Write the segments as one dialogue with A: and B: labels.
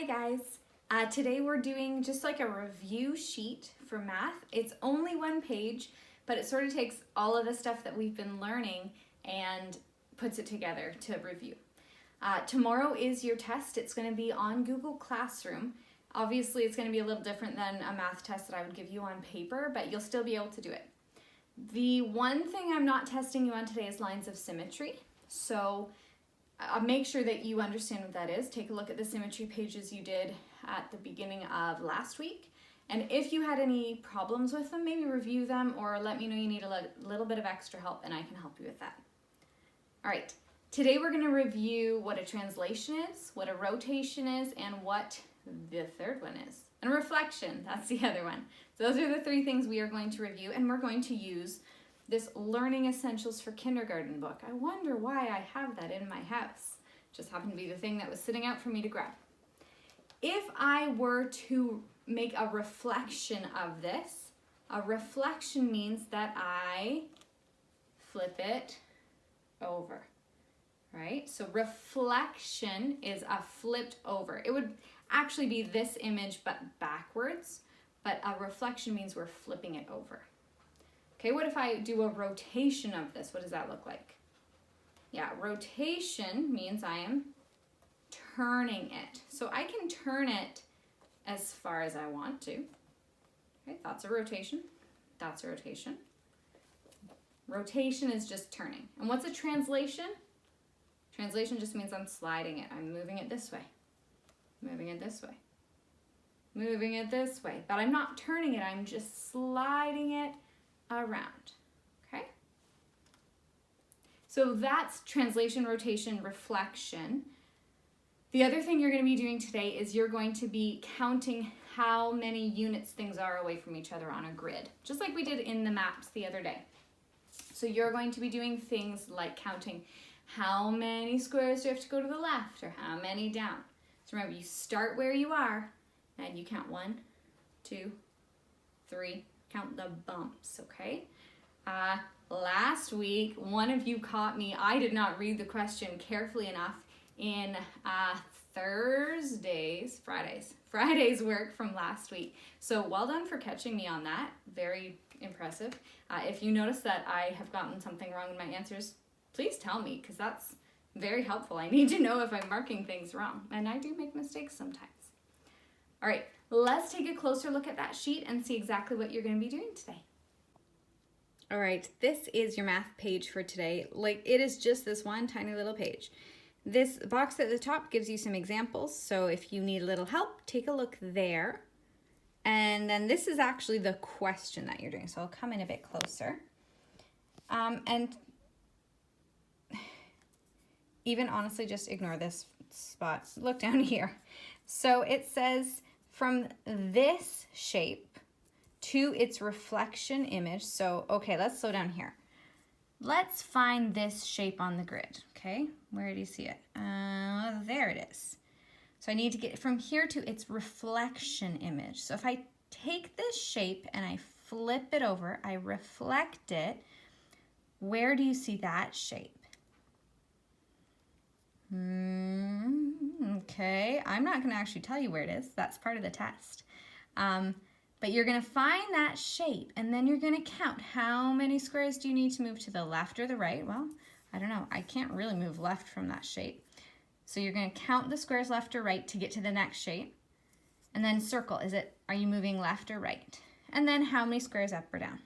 A: Hi guys. Today we're doing just like a review sheet for math. It's only one page, but it sort of takes all of the stuff that we've been learning and puts it together to review. Tomorrow is your test. It's going to be on Google Classroom. Obviously it's going to be a little different than a math test that I would give you on paper, but you'll still be able to do it. The one thing I'm not testing you on today is lines of symmetry. So make sure that you understand what that is. Take a look at the symmetry pages you did at the beginning of last week. And if you had any problems with them, maybe review them or let me know you need a little bit of extra help and I can help you with that. All right, today we're going to review what a translation is, what a rotation is, and what the third one is. And a reflection, that's the other one. So those are the three things we are going to review, and we're going to use this Learning Essentials for Kindergarten book. I wonder why I have that in my house. Just happened to be the thing that was sitting out for me to grab. If I were to make a reflection of this, a reflection means that I flip it over, right? So reflection is a flipped over. It would actually be this image but backwards, but a reflection means we're flipping it over. Okay, what if I do a rotation of this? What does that look like? Yeah, rotation means I am turning it. So I can turn it as far as I want to. Okay, that's a rotation. That's a rotation. Rotation is just turning. And what's a translation? Translation just means I'm sliding it. I'm moving it this way. Moving it this way. Moving it this way. But I'm not turning it. I'm just sliding it around, okay? So that's translation, rotation, reflection. The other thing you're going to be doing today is you're going to be counting how many units things are away from each other on a grid, just like we did in the maps the other day. So you're going to be doing things like counting how many squares do you have to go to the left or how many down. So remember, you start where you are and you count 1, 2, 3, count the bumps, okay? Last week, one of you caught me. I did not read the question carefully enough in Friday's work from last week. So well done for catching me on that. Very impressive. If you notice that I have gotten something wrong in my answers, please tell me because that's very helpful. I need to know if I'm marking things wrong, and I do make mistakes sometimes. All right, let's take a closer look at that sheet and see exactly what you're going to be doing today. All right, this is your math page for today. Like, it is just this one tiny little page. This box at the top gives you some examples, so if you need a little help, take a look there. And then this is actually the question that you're doing, so I'll come in a bit closer. And even honestly, just ignore this spot. Look down here. So it says, from this shape to its reflection image. So, okay, let's slow down here. Let's find this shape on the grid, okay? Where do you see it? There it is. So I need to get from here to its reflection image. So if I take this shape and I flip it over, I reflect it, where do you see that shape? Okay, I'm not going to actually tell you where it is. That's part of the test. But you're going to find that shape, and then you're going to count how many squares do you need to move to the left or the right. Well, I don't know. I can't really move left from that shape. So you're going to count the squares left or right to get to the next shape, and then circle. Are you moving left or right? And then how many squares up or down?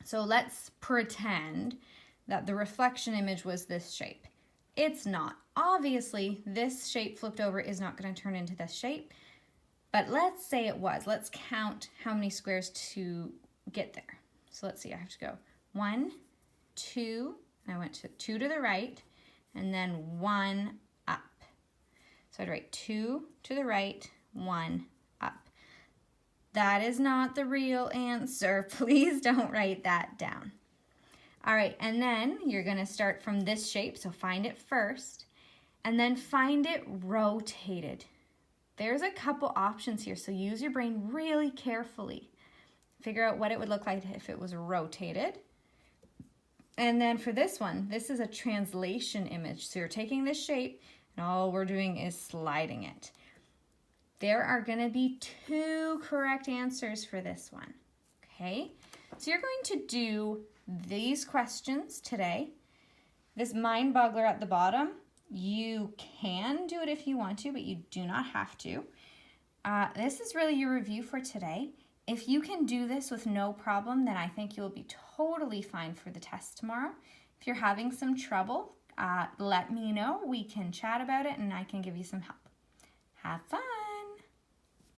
A: So let's pretend that the reflection image was this shape. It's not. Obviously, this shape flipped over is not going to turn into this shape, but let's say it was. Let's count how many squares to get there. So let's see, I have to go 1, 2, and I went to 2 to the right, and then 1 up. So I'd write 2 to the right, 1 up. That is not the real answer. Please don't write that down. All right, and then you're going to start from this shape, so find it first, and then find it rotated. There's a couple options here, so use your brain really carefully. Figure out what it would look like if it was rotated. And then for this one, this is a translation image. So you're taking this shape and all we're doing is sliding it. There are going to be 2 correct answers for this one, okay? So you're going to do these questions today. This mind boggler at the bottom, you can do it if you want to, but you do not have to. This is really your review for today. If you can do this with no problem, then I think you'll be totally fine for the test tomorrow. If you're having some trouble, let me know. We can chat about it and I can give you some help. Have fun!